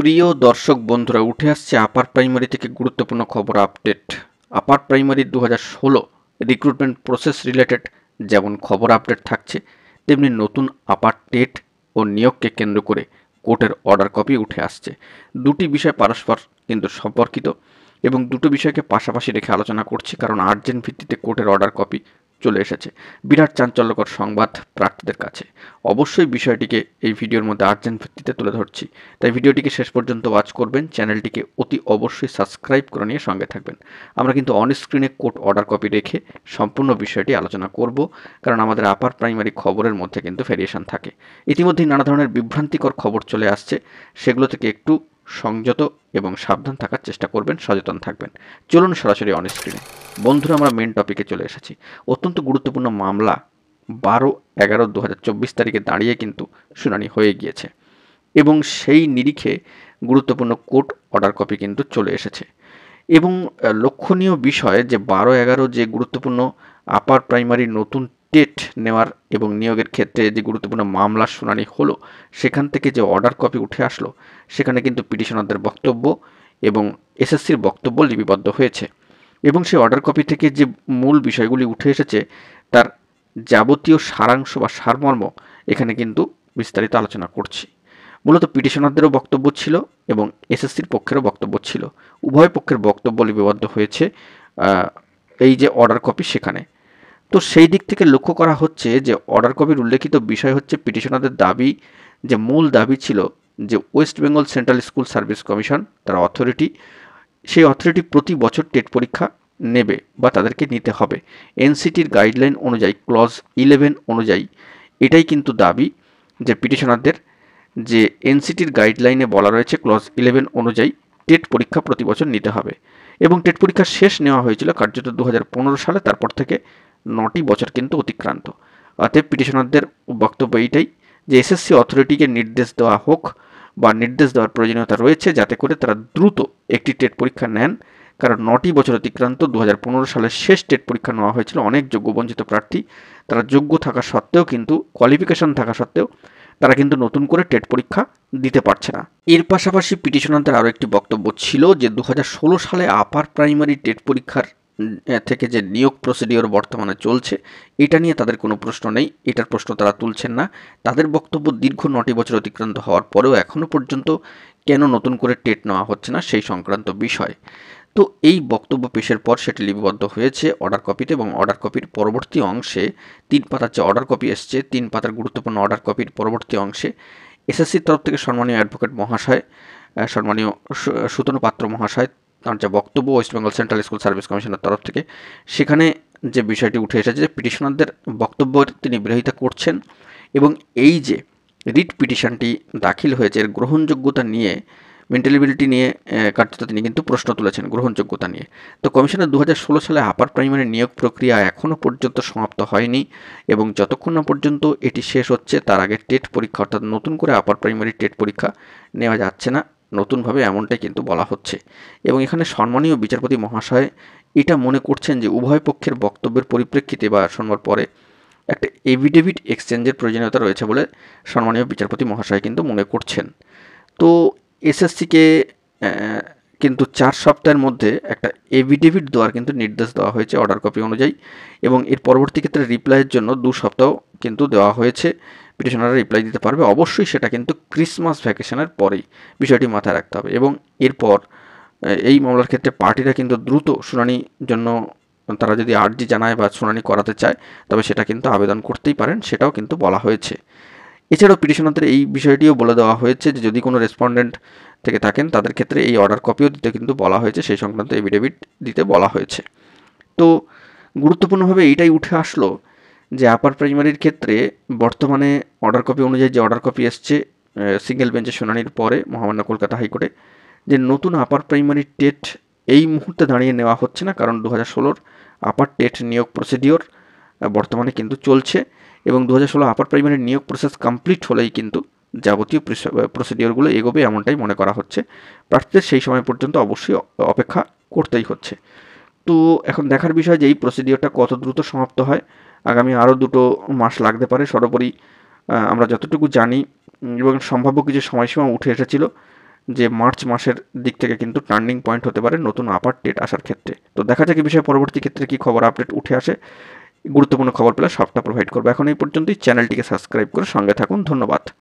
প্রিয় দর্শক বন্ধুরা, উঠে আসছে আপার প্রাইমারি থেকে গুরুত্বপূর্ণ খবর update. Upper primary 2016 recruitment process related যেমন খবর আপডেট থাকছে, তেমনি নতুন আপার টেট ও নিয়োগকে কেন্দ্র করে কোর্টের অর্ডার কপি উঠে আসছে। দুটি বিষয় পারস্পর কিন্তু সম্পর্কিত এবং দুটো বিষয়কে পাশাপাশি রেখে আলোচনা করছি, কারণ আর্জেন্ট ভিত্তিতে কোর্টের অর্ডার কপি চলে এসেছে। বিরাট চাঞ্চল্যকর সংবাদ প্রার্থীদের কাছে। অবশ্যই বিষয়টিকে এই ভিডিওর মধ্যে আর্জেন্ট ভিত্তিতে তুলে ধরছি, তাই ভিডিওটিকে শেষ পর্যন্ত ওয়াচ করবেন। চ্যানেলটিকে অতি অবশ্যই সাবস্ক্রাইব করে নিয়ে সঙ্গে থাকবেন। আমরা কিন্তু অন স্ক্রিনে কোর্ট অর্ডার কপি রেখে সম্পূর্ণ বিষয়টি আলোচনা করব, কারণ আমাদের আপার প্রাইমারি খবরের মধ্যে কিন্তু ভেরিয়েশন থাকে। ইতিমধ্যেই নানা ধরনের বিভ্রান্তিকর খবর চলে আসছে, সেগুলো থেকে একটু সংযত এবং সাবধান থাকার চেষ্টা করবেন, সচেতন থাকবেন। চলুন সরাসরি অন স্ক্রিনে। বন্ধুরা, আমরা মেন টপিকে চলে এসেছি। অত্যন্ত গুরুত্বপূর্ণ মামলা 12/11/2024 তারিখে দাঁড়িয়ে কিন্তু শুনানি হয়ে গিয়েছে এবং সেই নিরিখে গুরুত্বপূর্ণ কোর্ট অর্ডার কপি কিন্তু চলে এসেছে। এবং লক্ষণীয় বিষয় যে 12/11 যে গুরুত্বপূর্ণ আপার প্রাইমারি নতুন টেট নেওয়ার এবং নিয়োগের ক্ষেত্রে যে গুরুত্বপূর্ণ মামলার শুনানি হলো, সেখান থেকে যে অর্ডার কপি উঠে আসলো, সেখানে কিন্তু পিটিশনারদের বক্তব্য এবং এসএসসির বক্তব্য লিপিবদ্ধ হয়েছে। এবং সেই অর্ডার কপি থেকে যে মূল বিষয়গুলি উঠে এসেছে, তার যাবতীয় সারাংশ বা সারমর্ম এখানে কিন্তু বিস্তারিত আলোচনা করছি। মূলত পিটিশনারদেরও বক্তব্য ছিল এবং এসএসসির পক্ষেরও বক্তব্য ছিল। উভয় পক্ষের বক্তব্য লিপিবদ্ধ হয়েছে এই যে অর্ডার কপি সেখানে। তো সেই দিক থেকে লক্ষ্য করা হচ্ছে যে অর্ডার কপির উল্লেখিত বিষয় হচ্ছে পিটিশনারদের দাবি, যে মূল দাবি ছিল যে West Bengal central school service commission, তার অথরিটি, সেই অথরিটি প্রতি বছর টেট পরীক্ষা নেবে বা তাদেরকে নিতে হবে এনসিটির গাইডলাইন অনুযায়ী, ক্লজ 11 অনুযায়ী। এটাই কিন্তু দাবি যে পিটিশনারদের, যে এনসিটির গাইডলাইনে বলা রয়েছে ক্লজ 11 অনুযায়ী টেট পরীক্ষা প্রতি বছর নিতে হবে। এবং টেট পরীক্ষা শেষ নেওয়া হয়েছিল কার্যত 2015 সালে, তারপর থেকে 9টি বছর কিন্তু অতিক্রান্ত। অতএব পিটিশনারদের বক্তব্য এইটাই যে এসএসসি অথরিটিকে নির্দেশ দেওয়া হোক বা নির্দেশ দেওয়ার প্রয়োজনীয়তা রয়েছে, যাতে করে তারা দ্রুত একটি টেট পরীক্ষা নেন, কারণ 9টি বছর অতিক্রান্ত। 2015 সালের শেষ টেট পরীক্ষা নেওয়া হয়েছিল। অনেক যোগ্য বঞ্চিত প্রার্থী, তারা যোগ্য থাকা সত্ত্বেও কিন্তু, কোয়ালিফিকেশন থাকা সত্ত্বেও তারা কিন্তু নতুন করে টেট পরীক্ষা দিতে পারছে না। এর পাশাপাশি পিটিশনারদের আরও একটি বক্তব্য ছিল যে 2016 সালে আপার প্রাইমারি টেট পরীক্ষার থেকে যে নিয়োগ প্রসিডিওর বর্তমানে চলছে, এটা নিয়ে তাদের কোনো প্রশ্ন নেই, এটার প্রশ্ন তারা তুলছেন না। তাদের বক্তব্য দীর্ঘ 9টি বছর অতিক্রান্ত হওয়ার পরেও এখনও পর্যন্ত কেন নতুন করে টেট নেওয়া হচ্ছে না, সেই সংক্রান্ত বিষয়। তো এই বক্তব্য পেশের পর সেটি লিপিবদ্ধ হয়েছে অর্ডার কপিতে, এবং অর্ডার কপির পরবর্তী অংশে 3 পাতার যে অর্ডার কপি এসছে, 3 পাতার গুরুত্বপূর্ণ অর্ডার কপির পরবর্তী অংশে এসএসসির তরফ থেকে সম্মানীয় অ্যাডভোকেট মহাশয়, সম্মানীয় সুতনু পাত্র মহাশয়, তার যে বক্তব্য West Bengal central school service কমিশনের তরফ থেকে, সেখানে যে বিষয়টি উঠে এসেছে যে পিটিশনারদের বক্তব্য তিনি বিরোধিতা করছেন এবং এই যে রিট পিটিশনটি দাখিল হয়েছে এর গ্রহণযোগ্যতা নিয়ে, মেন্টালিবিলিটি নিয়ে কার্যত তিনি কিন্তু প্রশ্ন তুলেছেন গ্রহণযোগ্যতা নিয়ে। তো কমিশনের 2016 সালে আপার প্রাইমারি নিয়োগ প্রক্রিয়া এখনও পর্যন্ত সমাপ্ত হয়নি এবং যতক্ষণ না পর্যন্ত এটি শেষ হচ্ছে তার আগে টেট পরীক্ষা, অর্থাৎ নতুন করে আপার প্রাইমারি টেট পরীক্ষা নেওয়া যাচ্ছে না নতুনভাবে, এমনটাই কিন্তু বলা হচ্ছে। এবং এখানে সম্মানীয় বিচারপতি মহাশয় এটা মনে করছেন যে উভয় পক্ষের বক্তব্যের পরিপ্রেক্ষিতে বা শোনবার পরে একটা এভিডেভিট এক্সচেঞ্জের প্রয়োজনীয়তা রয়েছে বলে সম্মানীয় বিচারপতি মহাশয় কিন্তু মনে করছেন। তো এসএসসিকে কিন্তু 4 সপ্তাহের মধ্যে একটা এভিডেভিট দেওয়ার কিন্তু নির্দেশ দেওয়া হয়েছে অর্ডার কপি অনুযায়ী, এবং এর পরবর্তী ক্ষেত্রে রিপ্লাইয়ের জন্য 2 সপ্তাহ কিন্তু দেওয়া হয়েছে। পিটিশনাররা রিপ্লাই দিতে পারবে, অবশ্যই সেটা কিন্তু ক্রিসমাস ভ্যাকেশনের পরেই, বিষয়টি মাথায় রাখতে হবে। এবং এরপর এই মামলার ক্ষেত্রে পার্টিরা কিন্তু দ্রুত শুনানির জন্য, তারা যদি আর্জি জানায় বা শুনানি করাতে চায়, তবে সেটা কিন্তু আবেদন করতেই পারেন, সেটাও কিন্তু বলা হয়েছে। এছাড়াও পিটিশনারদের এই বিষয়টিও বলে দেওয়া হয়েছে যে যদি কোনো রেসপন্ডেন্ট থেকে থাকেন তাদের ক্ষেত্রে এই অর্ডার কপিও দিতে কিন্তু বলা হয়েছে, সেই সংক্রান্ত এভিডেভিট দিতে বলা হয়েছে। তো গুরুত্বপূর্ণভাবে এইটাই উঠে আসলো যে আপার প্রাইমারির ক্ষেত্রে বর্তমানে অর্ডার কপি অনুযায়ী যে অর্ডার কপি এসছে সিঙ্গেল বেঞ্চের শুনানির পরে মহামান্য কলকাতা হাইকোর্টে, যে নতুন আপার প্রাইমারি টেট এই মুহূর্তে দাঁড়িয়ে নেওয়া হচ্ছে না, কারণ 2016 আপার টেট নিয়োগ প্রসিডিওর বর্তমানে কিন্তু চলছে এবং 2016 আপার প্রাইমারি নিয়োগ প্রসেস কমপ্লিট হলেই কিন্তু যাবতীয় প্রসিডিওরগুলো এগোবে, এমনটাই মনে করা হচ্ছে। প্রার্থীদের সেই সময় পর্যন্ত অবশ্যই অপেক্ষা করতেই হচ্ছে। তো এখন দেখার বিষয় যে এই প্রসিডিওরটা কত দ্রুত সমাপ্ত হয়। আগামী আরও 2 মাস লাগতে পারে সর্বোপরি, আমরা যতটুকু জানি এবং সম্ভাব্য কিছু সময়সীমা উঠে এসেছিল যে মার্চ মাসের দিক থেকে কিন্তু টার্নিং পয়েন্ট হতে পারে নতুন আপার ডেট আসার ক্ষেত্রে। তো দেখা যাক এই বিষয়ে পরবর্তী ক্ষেত্রে কী খবর আপডেট উঠে আসে। গুরুত্বপূর্ণ খবর পেলে সবটা প্রোভাইড করবো। এখন এই পর্যন্তই। চ্যানেলটিকে সাবস্ক্রাইব করে সঙ্গে থাকুন। ধন্যবাদ।